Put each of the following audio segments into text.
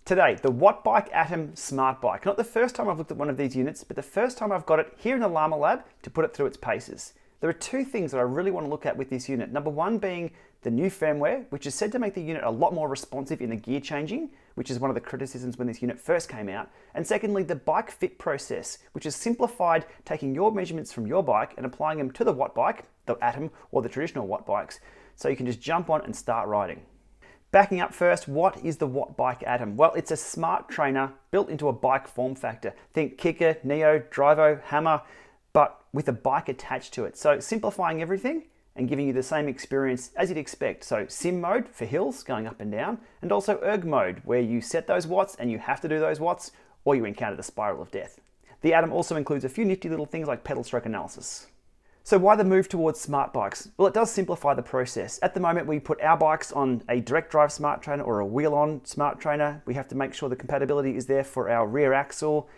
Today, the WattBike Atom Smart Bike. Not the first time I've looked at one of these units, but the first time I've got it here in the Lama Lab to put it through its paces. There are two things that I really want to look at with this unit. Number one being the new firmware, which is said to make the unit a lot more responsive in the gear changing, which is one of the criticisms when this unit first came out. And secondly, the bike fit process, which has simplified taking your measurements from your bike and applying them to the WattBike, the Atom, or the traditional WattBikes, so you can just jump on and start riding. Backing up first, what is the WattBike Atom? Well, it's a smart trainer built into a bike form factor. Think Kicker, Neo, Drivo, Hammer, but with a bike attached to it. So simplifying everything and giving you the same experience as you'd expect. So sim mode for hills, going up and down, and also erg mode, where you set those watts and you have to do those watts or you encounter the spiral of death. The Atom also includes a few nifty little things like pedal stroke analysis. So why the move towards smart bikes? Well, it does simplify the process. At the moment, we put our bikes on a direct drive smart trainer or a wheel-on smart trainer. We have to make sure the compatibility is there for our rear axle.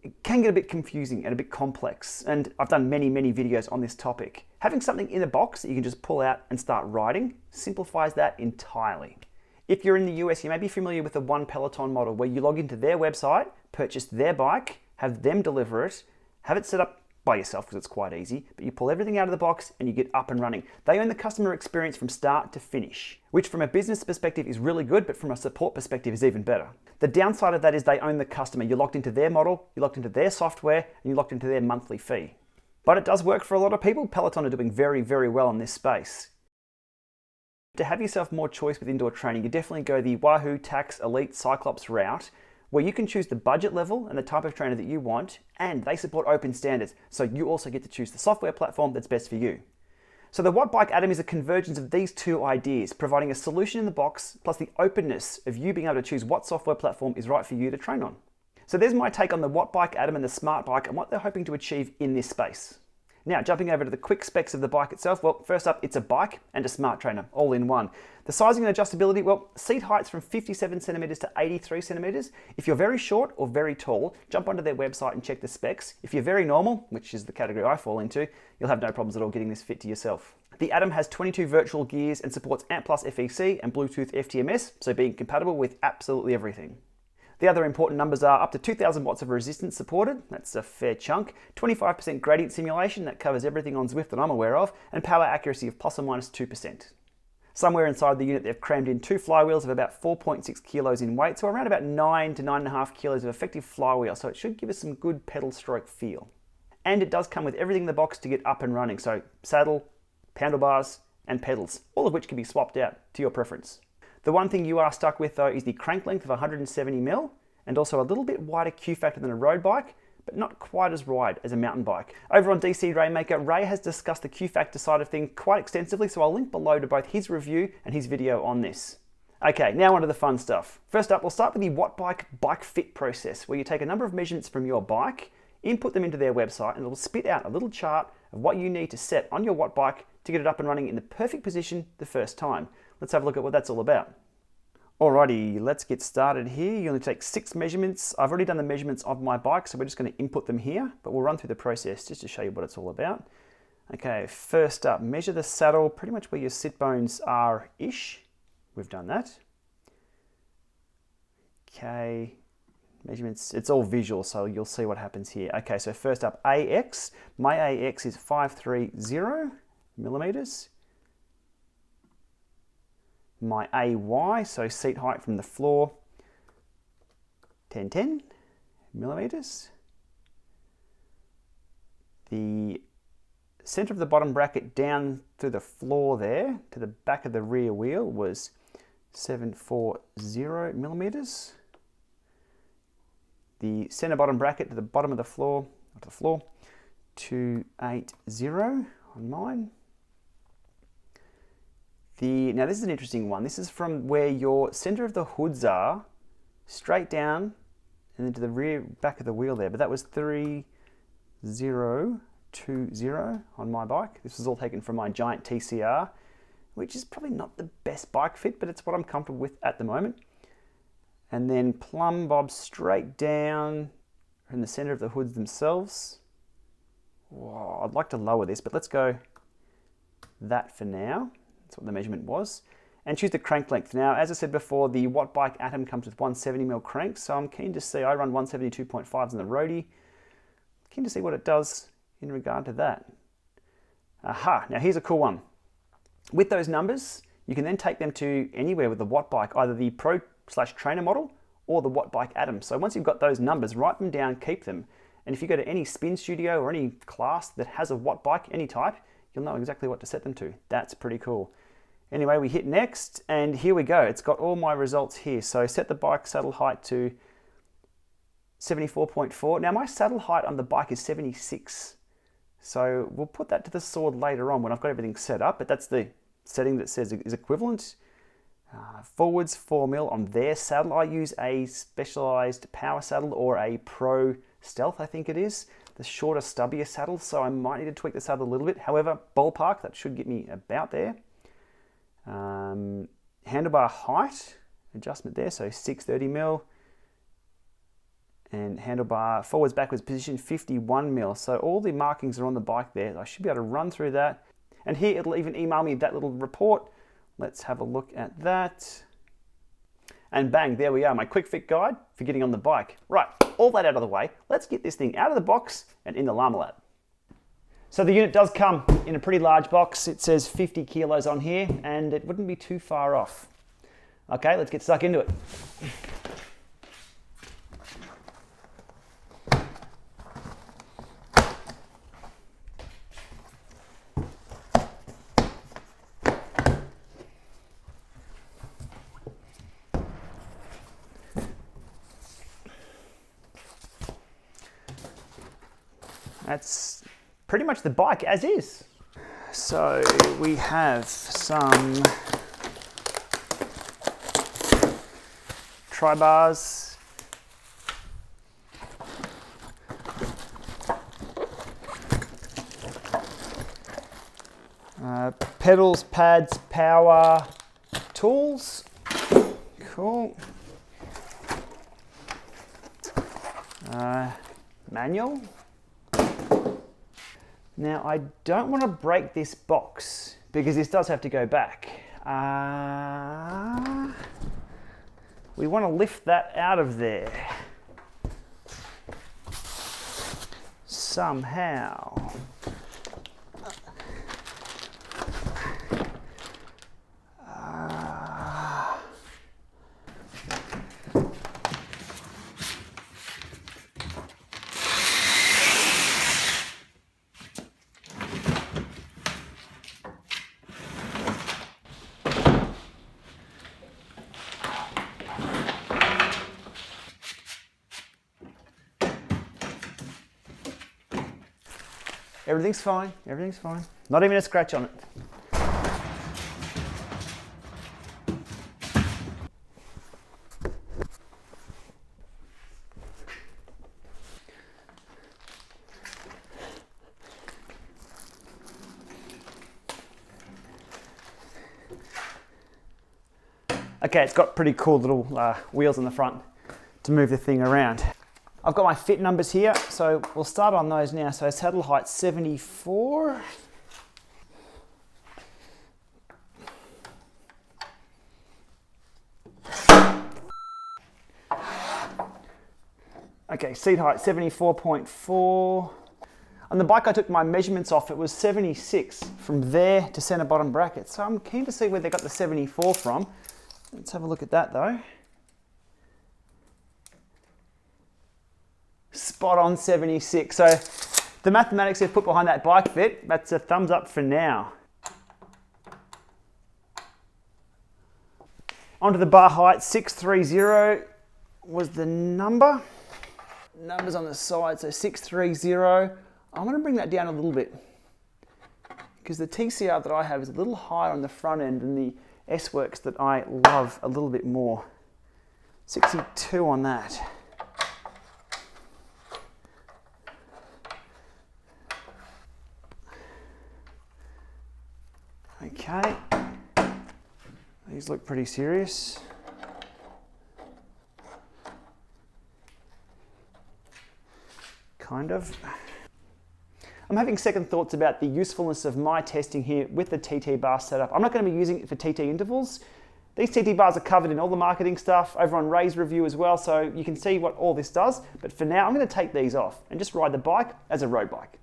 It can get a bit confusing and a bit complex, and I've done many videos on this topic. Having something in a box that you can just pull out and start riding simplifies that entirely. If you're in the US, you may be familiar with the One Peloton model, where you log into their website, purchase their bike, have them deliver it, have it set up by yourself because it's quite easy, but you pull everything out of the box and you get up and running. They own the customer experience from start to finish, which from a business perspective is really good, but from a support perspective is even better. The downside of that is they own the customer. You're locked into their model, you're locked into their software, and you're locked into their monthly fee. But it does work for a lot of people. Peloton are doing very well in this space. To have yourself more choice with indoor training, you definitely go the Wahoo, Tax, Elite, Cyclops route, where you can choose the budget level and the type of trainer that you want, and they support open standards, so you also get to choose the software platform that's best for you. So the WattBike Atom is a convergence of these two ideas, providing a solution in the box, plus the openness of you being able to choose what software platform is right for you to train on. So there's my take on the WattBike Atom and the Smart Bike and what they're hoping to achieve in this space. Now, jumping over to the quick specs of the bike itself, well, first up, it's a bike and a smart trainer, all in one. The sizing and adjustability, well, seat heights from 57 centimeters to 83 centimeters. If you're very short or very tall, jump onto their website and check the specs. If you're very normal, which is the category I fall into, you'll have no problems at all getting this fit to yourself. The Atom has 22 virtual gears and supports ANT+ FEC and Bluetooth FTMS, so being compatible with absolutely everything. The other important numbers are up to 2,000 watts of resistance supported, that's a fair chunk, 25% gradient simulation, that covers everything on Zwift that I'm aware of, and power accuracy of plus or minus 2%. Somewhere inside the unit they've crammed in two flywheels of about 4.6 kilos in weight, so around about 9 to 9.5 kilos of effective flywheel, so it should give us some good pedal stroke feel. And it does come with everything in the box to get up and running, so saddle, handlebars, and pedals, all of which can be swapped out to your preference. The one thing you are stuck with though is the crank length of 170mm and also a little bit wider Q factor than a road bike, but not quite as wide as a mountain bike. Over on DC Rainmaker, Ray has discussed the Q factor side of things quite extensively, so I'll link below to both his review and his video on this. Okay, now onto the fun stuff. First up, we'll start with the WattBike bike fit process, where you take a number of measurements from your bike, input them into their website, and it'll spit out a little chart of what you need to set on your WattBike to get it up and running in the perfect position the first time. Let's have a look at what that's all about. Alrighty, let's get started here. You only take 6 measurements. I've already done the measurements of my bike, so we're just going to input them here, but we'll run through the process just to show you what it's all about. Okay, first up, measure the saddle, pretty much where your sit bones are-ish. We've done that. Okay, measurements, it's all visual, so you'll see what happens here. Okay, so first up, AX. My AX is 530 millimeters. My AY, so seat height from the floor, 1010 millimeters. The center of the bottom bracket down through the floor there to the back of the rear wheel was 740 millimeters. The center bottom bracket to the bottom of the floor, 280 on mine. Now this is an interesting one. This is from where your center of the hoods are, straight down and then to the rear back of the wheel there. But that was 3020 on my bike. This was all taken from my giant TCR, which is probably not the best bike fit, but it's what I'm comfortable with at the moment. And then plumb bob straight down from the center of the hoods themselves. Whoa, I'd like to lower this, but let's go that for now. That's what the measurement was. and choose the crank length. Now, as I said before, the WattBike Atom comes with 170mm cranks, so I'm keen to see, I run 172.5s in the roadie. Keen to see what it does in regard to that. Aha, now here's a cool one. With those numbers, you can then take them to anywhere with the WattBike, either the Pro/Trainer model or the WattBike Atom. So once you've got those numbers, write them down, keep them. And if you go to any spin studio or any class that has a WattBike, any type, you'll know exactly what to set them to. That's pretty cool. Anyway, we hit next, and here we go. It's got all my results here. So set the bike saddle height to 74.4. Now my saddle height on the bike is 76. So we'll put that to the sword later on when I've got everything set up, but that's the setting that says is equivalent. Forwards 4mm on their saddle. I use a specialized power saddle or a Pro Stealth, I think it is. The shorter, stubbier saddle, so I might need to tweak the saddle a little bit. However, ballpark, that should get me about there. Handlebar height adjustment there, so 630mm. And handlebar forwards backwards position 51mm. So all the markings are on the bike there. I should be able to run through that. And here it'll even email me that little report. Let's have a look at that. And bang, there we are, my quick fit guide for getting on the bike. Right, all that out of the way, let's get this thing out of the box and in the Lama Lab. So the unit does come in a pretty large box. It says 50 kilos on here, and it wouldn't be too far off. Okay, let's get stuck into it. That's pretty much the bike as is. So we have some tri-bars, pedals, pads, power, tools. Cool. Manual. Now I don't want to break this box because this does have to go back. We want to lift that out of there somehow. Everything's fine, everything's fine. Not even a scratch on it. Okay, it's got pretty cool little wheels on the front to move the thing around. I've got my fit numbers here, so we'll start on those now. So saddle height 74. Okay, seat height 74.4. On the bike I took my measurements off, it was 76 from there to center bottom bracket. So I'm keen to see where they got the 74 from. Let's have a look at that though. Spot on 76. So the mathematics they've put behind that bike fit, that's a thumbs up for now. Onto the bar height, 630 was the number. Numbers on the side, so 630. I'm going to bring that down a little bit because the TCR that I have is a little higher on the front end than the S-Works that I love a little bit more. 62 on that. Okay, these look pretty serious. Kind of. I'm having second thoughts about the usefulness of my testing here with the TT bar setup. I'm not going to be using it for TT intervals. These TT bars are covered in all the marketing stuff over on Ray's review as well, so you can see what all this does. But for now, I'm going to take these off and just ride the bike as a road bike.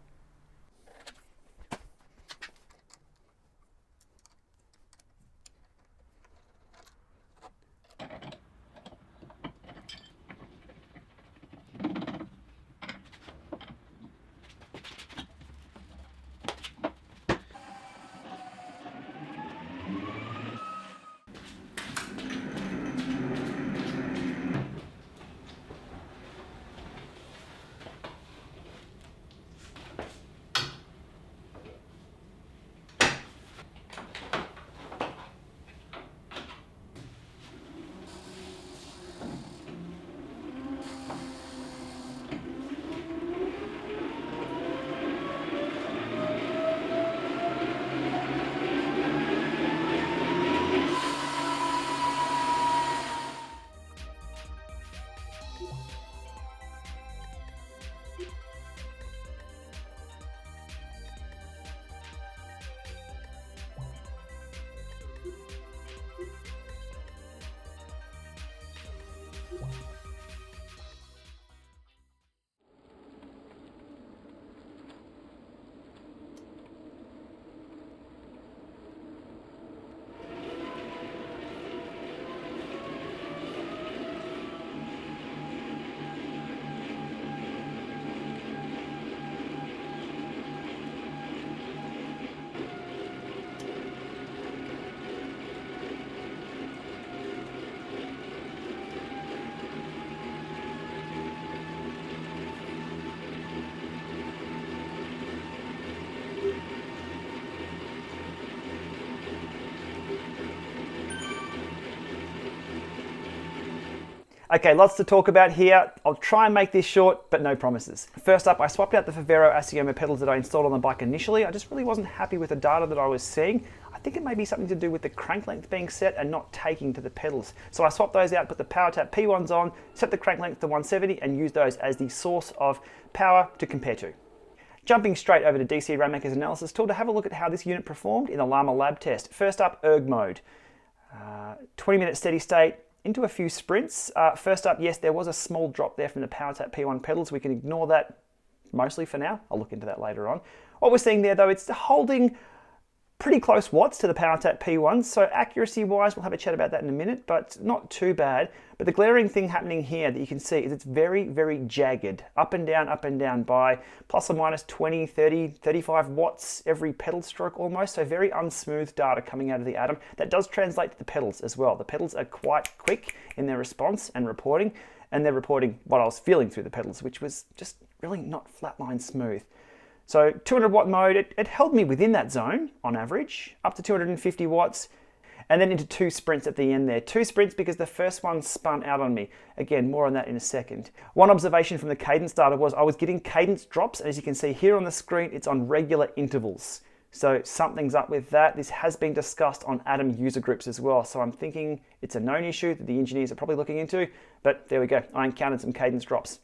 Okay, lots to talk about here. I'll try and make this short, but no promises. First up, I swapped out the Favero Asioma pedals that I installed on the bike initially. I just really wasn't happy with the data that I was seeing. I think it may be something to do with the crank length being set and not taking to the pedals. So I swapped those out, put the PowerTap P1s on, set the crank length to 170 and used those as the source of power to compare to. Jumping straight over to DC Rainmaker's analysis tool to have a look at how this unit performed in the Lama Lab test. First up, erg mode. 20-minute steady state, into a few sprints. First up, yes, there was a small drop there from the PowerTap P1 pedals. We can ignore that mostly for now. I'll look into that later on. What we're seeing there though, it's holding pretty close watts to the PowerTap P1, so accuracy-wise, we'll have a chat about that in a minute, but not too bad. But the glaring thing happening here that you can see is it's very, very jagged, up and down by plus or minus 20, 30, 35 watts every pedal stroke almost, so very unsmooth data coming out of the Atom. That does translate to the pedals as well. The pedals are quite quick in their response and reporting, and they're reporting what I was feeling through the pedals, which was just really not flatline smooth. So 200 watt mode, it held me within that zone on average, up to 250 watts, and then into 2 sprints at the end there. 2 sprints because the first one spun out on me. Again, more on that in a second. One observation from the cadence data was I was getting cadence drops, and as you can see here on the screen, it's on regular intervals. So something's up with that. This has been discussed on Atom user groups as well. So I'm thinking it's a known issue that the engineers are probably looking into, but there we go. I encountered some cadence drops.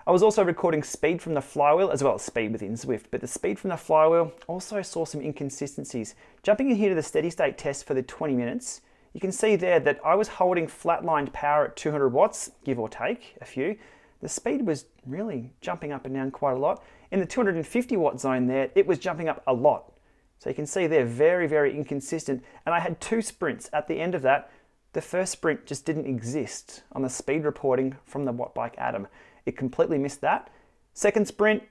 I was also recording speed from the flywheel as well as speed within Zwift, but the speed from the flywheel also saw some inconsistencies. Jumping in here to the steady state test for the 20 minutes, you can see there that I was holding flatlined power at 200 watts, give or take a few. The speed was really jumping up and down quite a lot. In the 250 watt zone there, it was jumping up a lot. So you can see they're very, very inconsistent. And I had 2 sprints at the end of that. The first sprint just didn't exist on the speed reporting from the WattBike Atom. It completely missed that. Second sprint,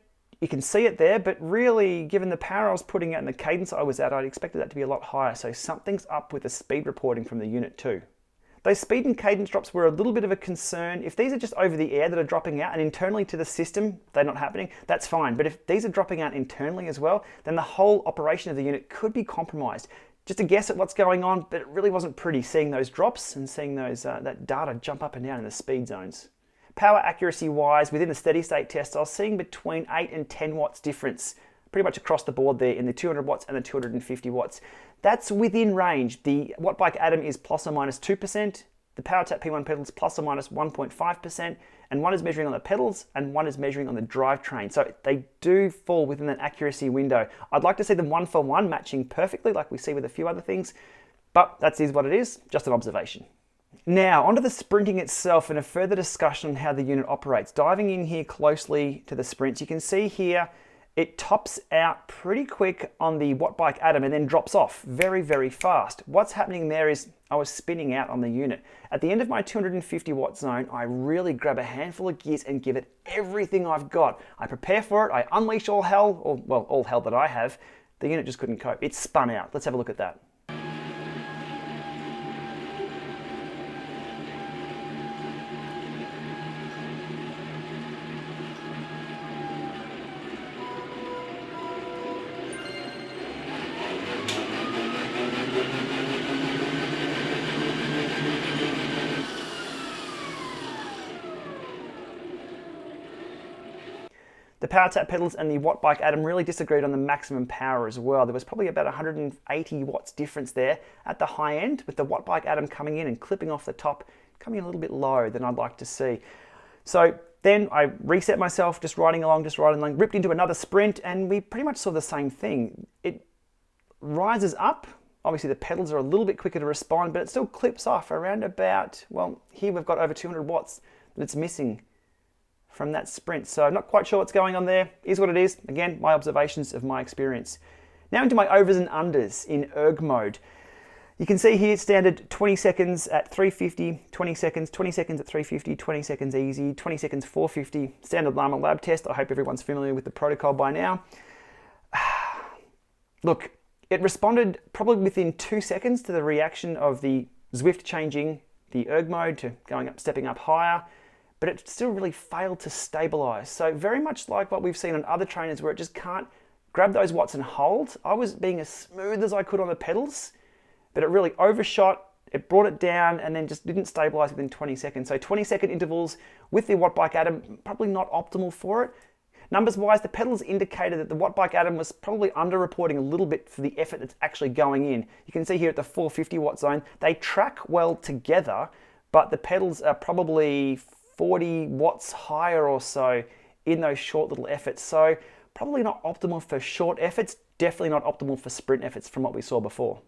you can see it there, but really, given the power I was putting out and the cadence I was at, I'd expected that to be a lot higher. So something's up with the speed reporting from the unit too. Those speed and cadence drops were a little bit of a concern. If these are just over the air that are dropping out and internally to the system, they're not happening, that's fine. But if these are dropping out internally as well, then the whole operation of the unit could be compromised. Just a guess at what's going on, but it really wasn't pretty seeing those drops and seeing those that data jump up and down in the speed zones. Power accuracy wise, within the steady state test, I was seeing between 8 and 10 watts difference, pretty much across the board there in the 200 watts and the 250 watts. That's within range. The WattBike Atom is plus or minus 2%. the PowerTap P1 pedals plus or minus 1.5%, and one is measuring on the pedals and one is measuring on the drivetrain. So they do fall within that accuracy window. I'd like to see them 1-for-1 matching perfectly like we see with a few other things, but that is what it is, just an observation. Now, onto the sprinting itself and a further discussion on how the unit operates. Diving in here closely to the sprints, you can see here it tops out pretty quick on the WattBike Atom and then drops off very, very fast. What's happening there is I was spinning out on the unit. At the end of my 250 watt zone, I really grab a handful of gears and give it everything I've got. I prepare for it, I unleash all hell, or well, all hell that I have. The unit just couldn't cope. It spun out. Let's have a look at that. The PowerTap pedals and the WattBike Atom really disagreed on the maximum power as well. There was probably about 180 watts difference there at the high end, with the WattBike Atom coming in and clipping off the top, coming in a little bit lower than I'd like to see. So then I reset myself, just riding along, ripped into another sprint, and we pretty much saw the same thing. It rises up. Obviously the pedals are a little bit quicker to respond, but it still clips off around about, well, here we've got over 200 watts that it's missing from that sprint. So I'm not quite sure what's going on there. Is what it is. Again, my observations of my experience. Now into my overs and unders in erg mode. You can see here standard 20 seconds at 350, 20 seconds at 350, 20 seconds easy, 20 seconds 450, standard Lama Lab test. I hope everyone's familiar with the protocol by now. Look, it responded probably within 2 seconds to the reaction of the Zwift changing the erg mode to going up, stepping up higher, but it still really failed to stabilize. So very much like what we've seen on other trainers where it just can't grab those watts and hold. I was being as smooth as I could on the pedals, but it really overshot, it brought it down and then just didn't stabilize within 20 seconds. So 20-second intervals with the WattBike Atom, probably not optimal for it. Numbers wise, the pedals indicated that the WattBike Atom was probably underreporting a little bit for the effort that's actually going in. You can see here at the 450 watt zone, they track well together, but the pedals are probably 40 watts higher or so in those short little efforts. So probably not optimal for short efforts, definitely not optimal for sprint efforts from what we saw before.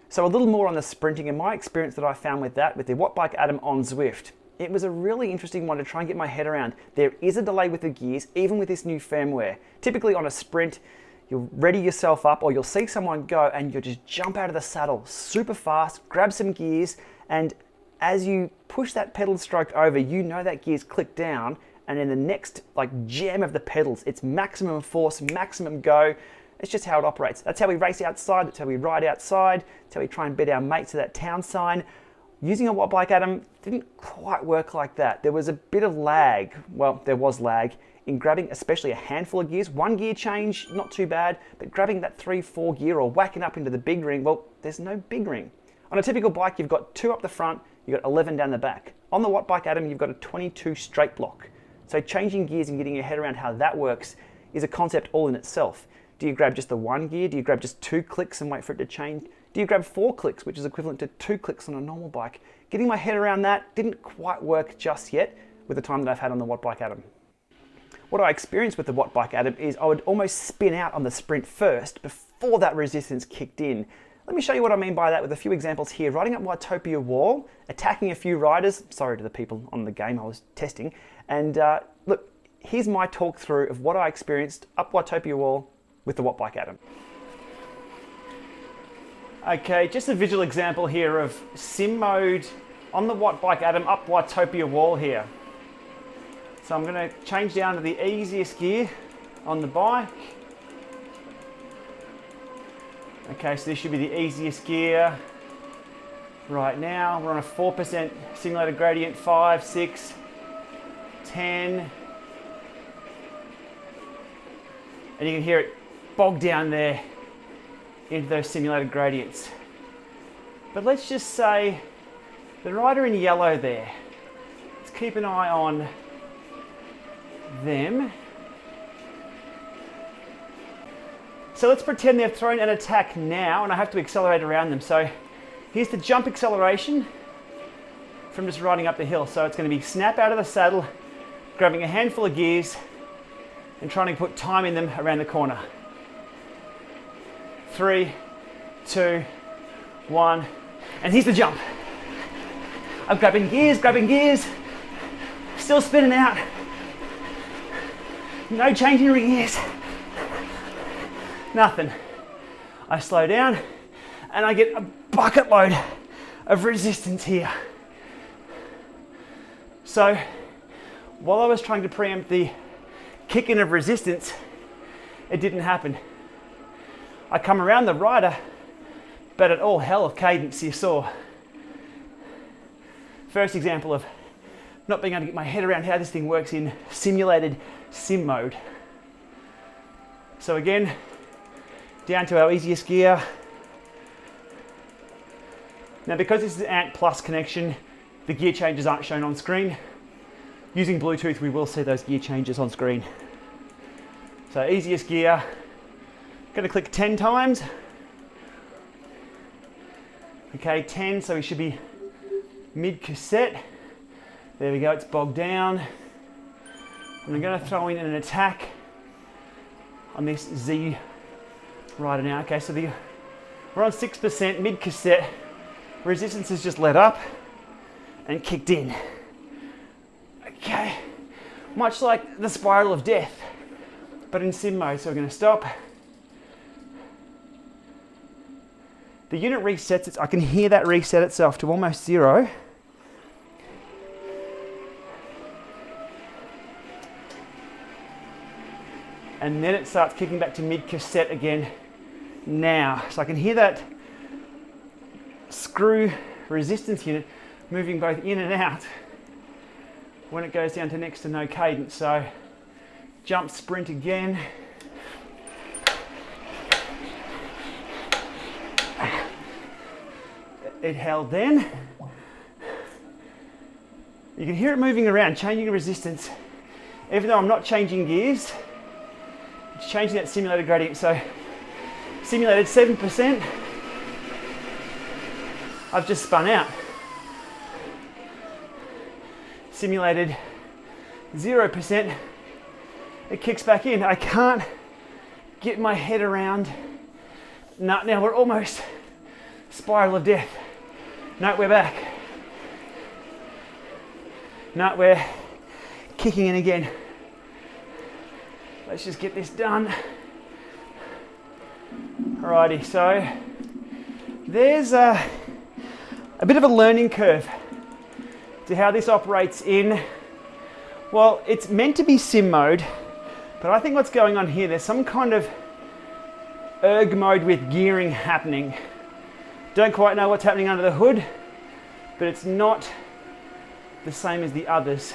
So a little more on the sprinting and my experience that I found with that, with the WattBike Atom on Zwift. It was a really interesting one to try and get my head around. There is a delay with the gears, even with this new firmware. Typically on a sprint, you'll ready yourself up or you'll see someone go and you'll just jump out of the saddle super fast, grab some gears, and as you push that pedal stroke over, you know that gear's clicked down, and in the next jam of the pedals, it's maximum force, maximum go. It's just how it operates. That's how we race outside, that's how we ride outside, that's how we try and beat our mates to that town sign. Using a WattBike Atom didn't quite work like that. There was a bit of lag, well, there was lag, in grabbing especially a handful of gears. One gear change, not too bad, but grabbing that 3-4 gear or whacking up into the big ring, well, there's no big ring. On a typical bike, you've got 2 up the front, you've got 11 down the back. On the WattBike Atom, you've got a 22 straight block. So changing gears and getting your head around how that works is a concept all in itself. Do you grab just the 1 gear? Do you grab just 2 clicks and wait for it to change? Do you grab 4 clicks, which is equivalent to 2 clicks on a normal bike? Getting my head around that didn't quite work just yet with the time that I've had on the WattBike Atom. What I experienced with the WattBike Atom is I would almost spin out on the sprint first before that resistance kicked in. Let me show you what I mean by that with a few examples here. Riding up Watopia Wall, attacking a few riders, sorry to the people on the game I was testing, and look, here's my talk through of what I experienced up Watopia Wall with the WattBike Atom. Okay, just a visual example here of sim mode on the WattBike Atom up Watopia Wall here. So I'm going to change down to the easiest gear on the bike. Okay, so this should be the easiest gear right now. We're on a 4% simulated gradient, 5, 6, 10. And you can hear it bog down there into those simulated gradients. But let's just say the rider in yellow there, let's keep an eye on them. So let's pretend they've thrown an attack now and I have to accelerate around them. So here's the jump acceleration. from just riding up the hill. So it's going to be snap out of the saddle, grabbing a handful of gears and trying to put time in them around the corner. 3, 2, 1, and here's the jump. I'm grabbing gears, still spinning out. No changing gears. Nothing. I slow down and I get a bucket load of resistance here. So while I was trying to preempt the kick in of resistance, it didn't happen. I come around the rider, but at all hell of cadence you saw. First example of not being able to get my head around how this thing works in simulated sim mode. So again, down to our easiest gear. Now because this is an Ant Plus connection, the gear changes aren't shown on screen. Using Bluetooth, we will see those gear changes on screen. So easiest gear, going to click 10 times. Okay, 10, so we should be mid cassette. There we go, it's bogged down. I'm going to throw in an attack on this Z rider now. Okay, so we're on 6% mid cassette. Resistance has just let up and kicked in. Okay, much like the spiral of death, but in sim mode. So we're going to stop. The unit resets, I can hear that reset itself to almost 0. And then it starts kicking back to mid cassette again now. So I can hear that screw resistance unit moving both in and out when it goes down to next to no cadence. So jump sprint again. It held then. You can hear it moving around, changing the resistance. Even though I'm not changing gears, it's changing that simulated gradient. So simulated 7%, I've just spun out. Simulated 0%, it kicks back in. I can't get my head around. No, now we're almost spiral of death. No, we're back. No, we're kicking in again. Let's just get this done. Alrighty, so there's a bit of a learning curve to how this operates in, well, it's meant to be sim mode, but I think what's going on here, there's some kind of erg mode with gearing happening. Don't quite know what's happening under the hood, but it's not the same as the others.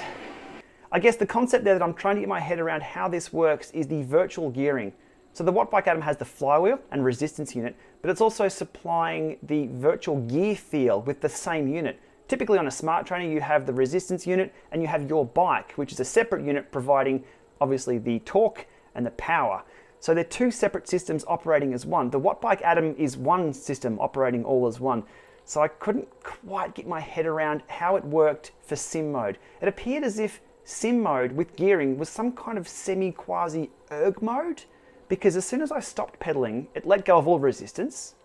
I guess the concept there that I'm trying to get my head around how this works is the virtual gearing. So the WattBike Atom has the flywheel and resistance unit, but it's also supplying the virtual gear feel with the same unit. Typically on a smart trainer, you have the resistance unit and you have your bike, which is a separate unit providing obviously the torque and the power. So they're two separate systems operating as one. The WattBike Atom is one system operating all as one. So I couldn't quite get my head around how it worked for sim mode. It appeared as if sim mode with gearing was some kind of semi-quasi erg mode, because as soon as I stopped pedaling, it let go of all resistance,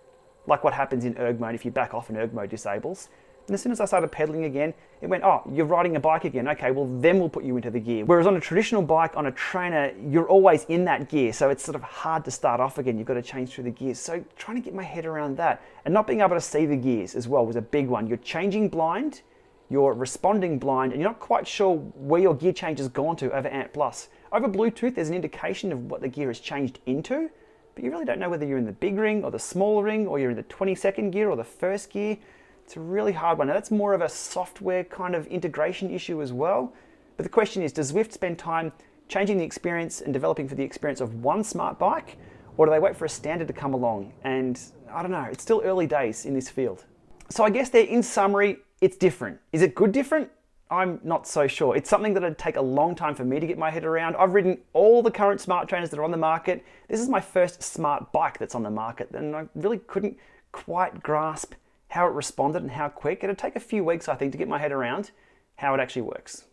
like what happens in erg mode if you back off and erg mode disables. And as soon as I started pedaling again, it went, oh, you're riding a bike again. Okay, well then we'll put you into the gear. Whereas on a traditional bike, on a trainer, you're always in that gear. So it's sort of hard to start off again. You've got to change through the gears. So trying to get my head around that and not being able to see the gears as well was a big one. You're changing blind, you're responding blind, and you're not quite sure where your gear change has gone to over Ant Plus. Over Bluetooth, there's an indication of what the gear has changed into, but you really don't know whether you're in the big ring or the small ring, or you're in the 22nd gear or the first gear. It's a really hard one. Now that's more of a software kind of integration issue as well. But the question is, does Zwift spend time changing the experience and developing for the experience of one smart bike, or do they wait for a standard to come along? And I don't know, it's still early days in this field. So I guess there, in summary, it's different. Is it good different? I'm not so sure. It's something that would take a long time for me to get my head around. I've ridden all the current smart trainers that are on the market. This is my first smart bike that's on the market, and I really couldn't quite grasp how it responded and how quick. It'd take a few weeks, I think, to get my head around how it actually works.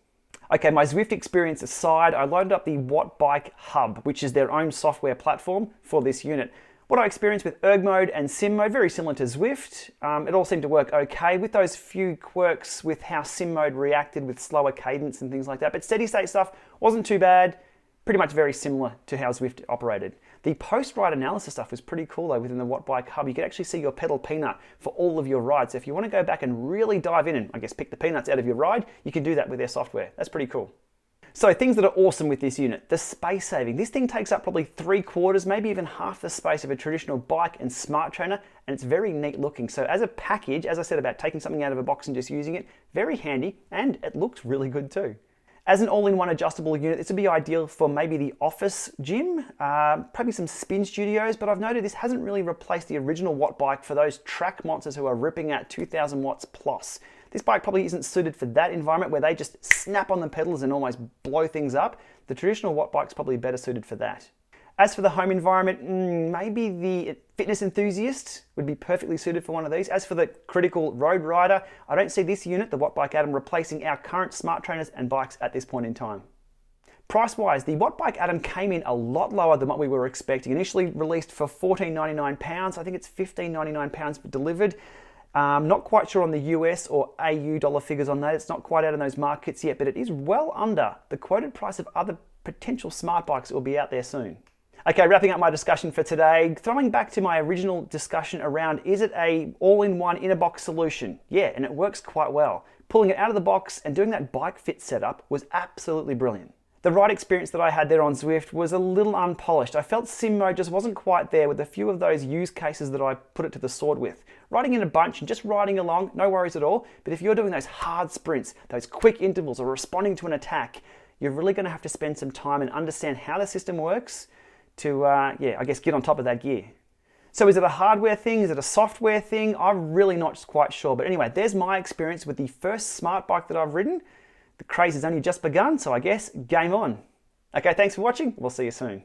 Okay, my Zwift experience aside, I loaded up the WattBike Hub, which is their own software platform for this unit. What I experienced with erg mode and sim mode, very similar to Zwift. It all seemed to work okay with those few quirks with how sim mode reacted with slower cadence and things like that. But steady state stuff wasn't too bad, pretty much very similar to how Zwift operated. The post-ride analysis stuff was pretty cool though within the WattBike Hub. You could actually see your pedal peanut for all of your rides. So if you want to go back and really dive in and I guess pick the peanuts out of your ride, you can do that with their software. That's pretty cool. So things that are awesome with this unit, the space saving. This thing takes up probably 3/4, maybe even half the space of a traditional bike and smart trainer, and it's very neat looking. So as a package, as I said about taking something out of a box and just using it, very handy, and it looks really good too. As an all-in-one adjustable unit, this would be ideal for maybe the office gym, probably some spin studios, but I've noted this hasn't really replaced the original WattBike for those track monsters who are ripping at 2000 watts plus. This bike probably isn't suited for that environment where they just snap on the pedals and almost blow things up. The traditional WattBike's probably better suited for that. As for the home environment, maybe the fitness enthusiast would be perfectly suited for one of these. As for the critical road rider, I don't see this unit, the WattBike Atom, replacing our current smart trainers and bikes at this point in time. Price-wise, the WattBike Atom came in a lot lower than what we were expecting. Initially released for £14.99, I think it's £15.99 delivered. Not quite sure on the US or AU dollar figures on that. It's not quite out in those markets yet, but it is well under the quoted price of other potential smart bikes that will be out there soon. Okay, wrapping up my discussion for today, throwing back to my original discussion around, is it a all-in-one in-a-box solution? Yeah, and it works quite well. Pulling it out of the box and doing that bike fit setup was absolutely brilliant. The ride experience that I had there on Zwift was a little unpolished. I felt sim mode just wasn't quite there with a few of those use cases that I put it to the sword with. Riding in a bunch and just riding along, no worries at all. But if you're doing those hard sprints, those quick intervals, or responding to an attack, you're really going to have to spend some time and understand how the system works to, I guess, get on top of that gear. So is it a hardware thing? Is it a software thing? I'm really not quite sure. But anyway, there's my experience with the first smart bike that I've ridden. The craze has only just begun, so I guess game on. Okay, thanks for watching. We'll see you soon.